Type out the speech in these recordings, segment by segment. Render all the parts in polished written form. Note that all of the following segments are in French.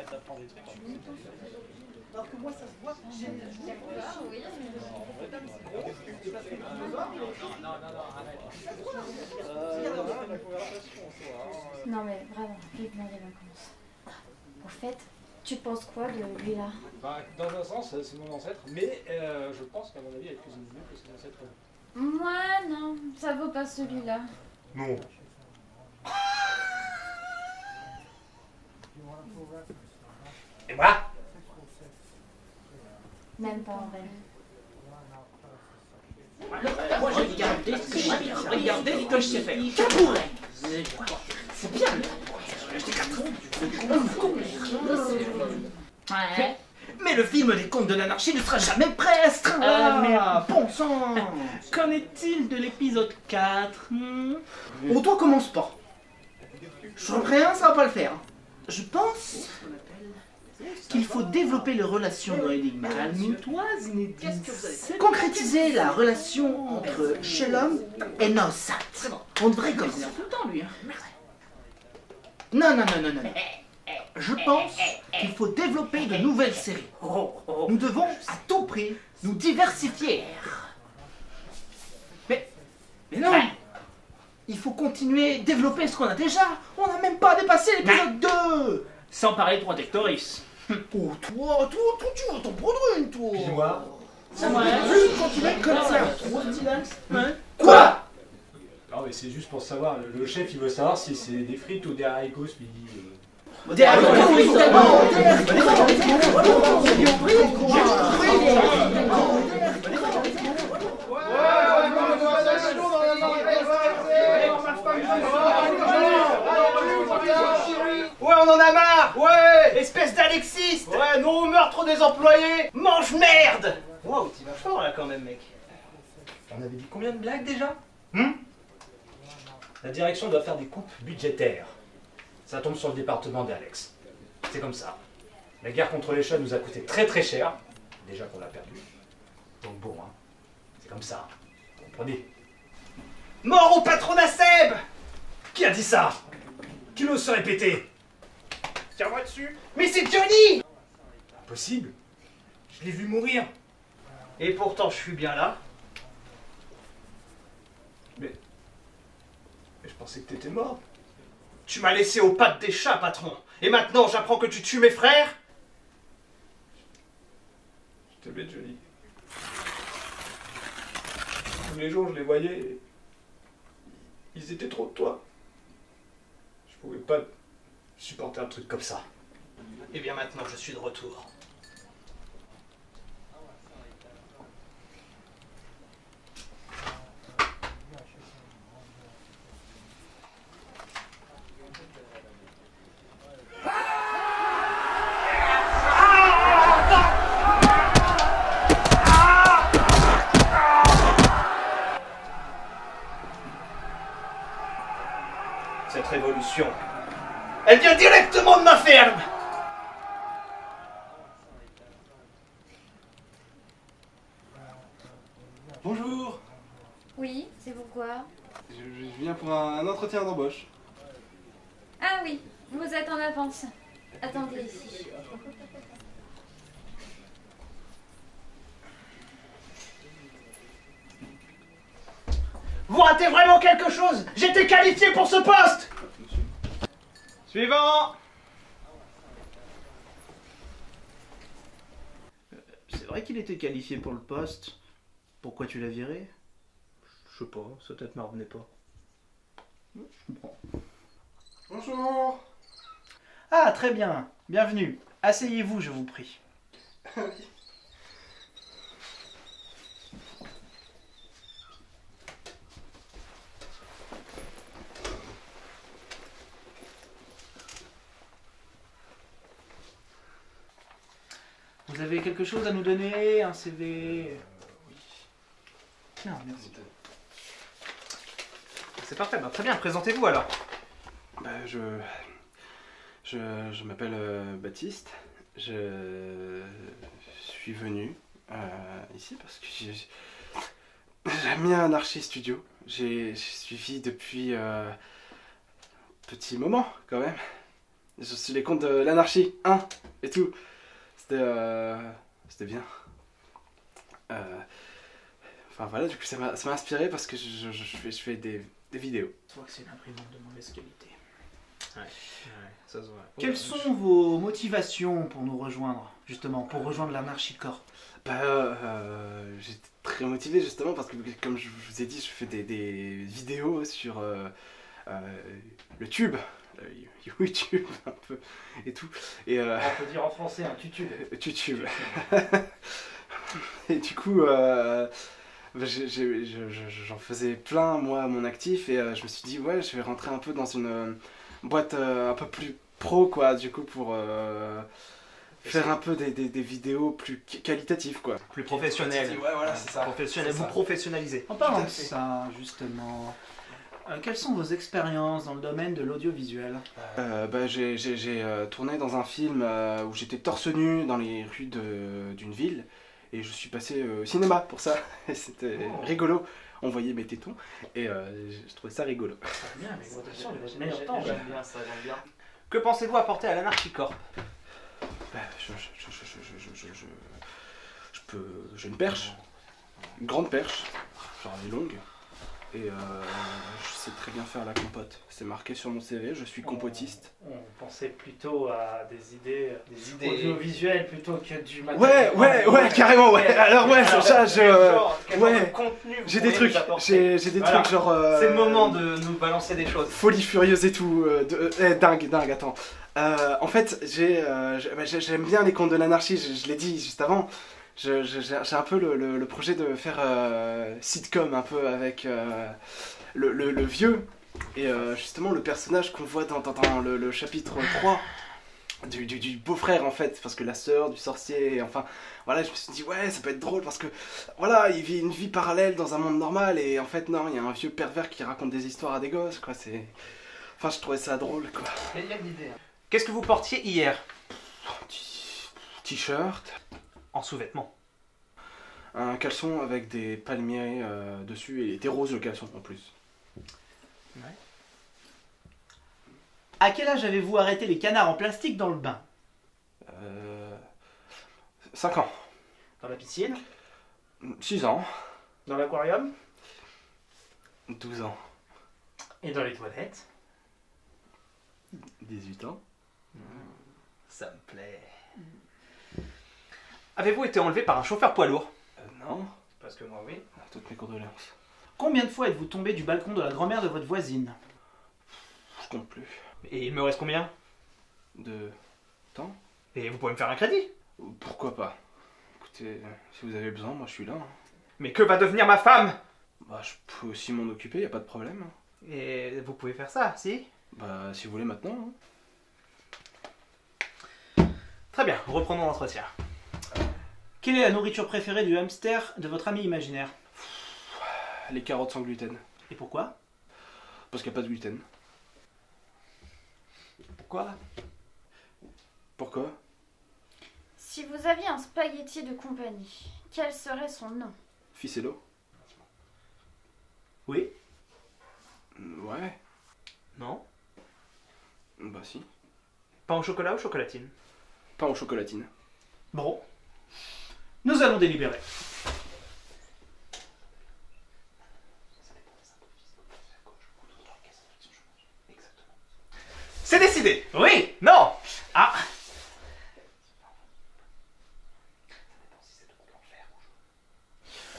t'apprends des trucs. Alors que moi, ça se voit. J'ai Non mais vraiment, vivement les vacances. Au fait, tu penses quoi de lui là? Bah, dans un sens, c'est mon ancêtre, mais je pense qu'à mon avis, elle cuisine mieux que son ancêtre. Moi non, ça vaut pas celui-là. Non. Et moi? Même pas en vrai. Moi, j'ai regardé ce que j'ai regardé ce que je sais faire. Tabouret. C'est bien. Ouais. Mais le film des Contes de l'Anarchie ne sera jamais prêt, merde. Bon sang. Qu'en est-il de l'épisode 4? Oh, toi, commence pas. Je sens rien, ça va pas le faire. Je pense qu'il faut développer les relations dans l'énigme calme-toise inédite. Concrétiser la relation entre Shelom et Nosat. On devrait commencer tout le temps, lui. Non. Je pense qu'il faut développer de nouvelles séries. Nous devons à tout prix nous diversifier. Mais non. Il faut continuer, développer ce qu'on a déjà. On n'a même pas dépassé l'épisode 2. Sans parler de Protectoris. Oh, toi, tu vas t'en prendre une, toi. Dis-moi. Ça va, juste continuer comme ça. Ouais. Quoi? Non mais c'est juste pour savoir, le chef il veut savoir si c'est des frites ou des haricots ce midi. Des haricots, évidemment. Ouais, on en a marre. Ouais. Espèce d'alexiste. Ouais, non au meurtre des employés. Mange merde. Wow, t'y vas fort là quand même, mec. On avait dit combien de blagues déjà? La direction doit faire des coupes budgétaires. Ça tombe sur le département d'Alex. C'est comme ça. La guerre contre les chats nous a coûté très très cher. Déjà qu'on l'a perdu. Donc bon, hein. C'est comme ça. Comprenez? Mort au patronat Seb. Qui a dit ça? Qui l'ose se répéter? Tiens-moi dessus. Mais c'est Johnny. Impossible. Je l'ai vu mourir. Et pourtant, je suis bien là. Mais je pensais que t'étais mort. Tu m'as laissé aux pattes des chats, patron. Et maintenant, j'apprends que tu tues mes frères. Je t'aimais, Johnny. Tous les jours, je les voyais. Ils étaient trop de toi. Je pouvais pas supporter un truc comme ça. Et bien maintenant, je suis de retour. Cette révolution, elle vient directement de ma ferme. Bonjour, Oui, c'est pourquoi? je viens pour un entretien d'embauche. Ah oui, vous êtes en avance. Attendez ici. Vous ratez vraiment quelque chose. J'étais qualifié pour ce poste. Suivant. C'est vrai qu'il était qualifié pour le poste. Pourquoi tu l'as viré? Je sais pas, sa tête m'en revenait pas. Je comprends. Bonjour. Ah, très bien. Bienvenue. Asseyez-vous, je vous prie. Vous avez quelque chose à nous donner? Un CV? Oui. Non, merci. C'est parfait, bah, très bien, présentez-vous alors. Je m'appelle Baptiste. Je suis venu ici parce que j'aime bien Anarchy Studio. J'ai suivi depuis petit moment quand même. Je suis les contes de l'anarchie 1 et tout. C'était bien. Enfin voilà, du coup ça m'a inspiré parce que je fais des vidéos. Je vois que c'est une imprimante de mauvaise qualité. Ouais, ça se voit. Quelles sont vos motivations pour nous rejoindre, justement, pour rejoindre l'Anarchy Corp? J'étais très motivé justement parce que comme je vous ai dit, je fais des vidéos sur le tube, YouTube un peu et tout. Et, On peut dire en français un tutube. YouTube. Et du coup, j'en faisais plein moi à mon actif et je me suis dit ouais, je vais rentrer un peu dans une boîte un peu plus pro quoi, du coup pour faire un peu des vidéos plus qualitatives quoi. Plus professionnel. Ouais voilà, c'est ça. Professionnel, C'est vous ça. professionnalisez. En parlant de ça, justement, quelles sont vos expériences dans le domaine de l'audiovisuel? J'ai tourné dans un film où j'étais torse nu dans les rues d'une ville et je suis passé au cinéma pour ça et c'était rigolo. On voyait mes tétons et je trouvais ça rigolo. Bien, mais attention, J'aime bien ça, j'aime bien. Que pensez-vous apporter à l'Anarchy Corp? J'ai une perche, une grande perche, genre elle est longue, et je sais très bien faire la compote. C'est marqué sur mon CV, je suis compotiste. On pensait plutôt à des idées audiovisuelles plutôt que du Ouais, carrément, ouais. Alors ouais, ouais, j'ai des trucs, j'ai des Voilà. trucs genre. C'est le moment de nous balancer des choses. Folie furieuse et tout. Dingue, attends. En fait, j'aime bien les contes de l'anarchie, je l'ai dit juste avant. J'ai un peu le projet de faire sitcom un peu avec le vieux et justement le personnage qu'on voit dans le chapitre 3 du beau-frère en fait, parce que la sœur du sorcier, enfin voilà, je me suis dit ouais ça peut être drôle parce que voilà, il vit une vie parallèle dans un monde normal et en fait non, il y a un vieux pervers qui raconte des histoires à des gosses quoi, enfin je trouvais ça drôle quoi. Il y a de l'idée. Qu'est-ce que vous portiez hier? T-shirt, En sous-vêtements. un caleçon avec des palmiers dessus et il était rose le caleçon en plus. À quel âge avez-vous arrêté les canards en plastique dans le bain? 5 ans. Dans la piscine, 6 ans. dans l'aquarium 12 ans. et dans les toilettes. 18 ans. Ça me plaît. Avez-vous été enlevé par un chauffeur poids lourd? Non. Parce que moi oui. Toutes mes condoléances. Combien de fois êtes-vous tombé du balcon de la grand-mère de votre voisine? Je compte plus. Et il me reste combien? De temps? Et vous pouvez me faire un crédit? Pourquoi pas? Écoutez, si vous avez besoin, moi je suis là. Mais que va devenir ma femme? Bah je peux aussi m'en occuper, y a pas de problème. Et vous pouvez faire ça, si? Bah si vous voulez maintenant. Très bien, reprenons l'entretien. Quelle est la nourriture préférée du hamster de votre ami imaginaire? Les carottes sans gluten. Et pourquoi? Parce qu'il n'y a pas de gluten. Pourquoi? Pourquoi? Si vous aviez un spaghetti de compagnie, quel serait son nom? Ficello? Oui. Ouais. Non. Bah si. Pain au chocolat ou chocolatine? Pain aux chocolatines. Bon. Nous allons délibérer. C'est décidé! Oui. Non! Ah.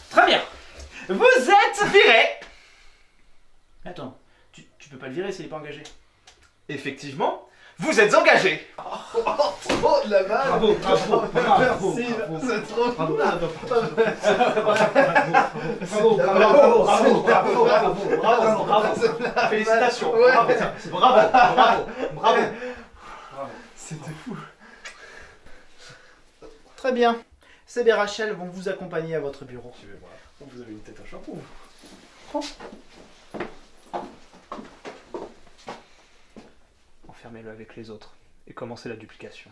Très bien. Vous êtes viré! Attends, tu peux pas le virer s'il est pas engagé. Effectivement, vous êtes engagé! Oh de la balle! Bravo, bravo, bravo. Merci, c'est trop cool! Bravo! Félicitations! Ouais. Bravo! C'était fou! Très bien. Seb et Rachel vont vous accompagner à votre bureau. Vous avez une tête à chapeau. Enfermez-le avec les autres et commencez la duplication.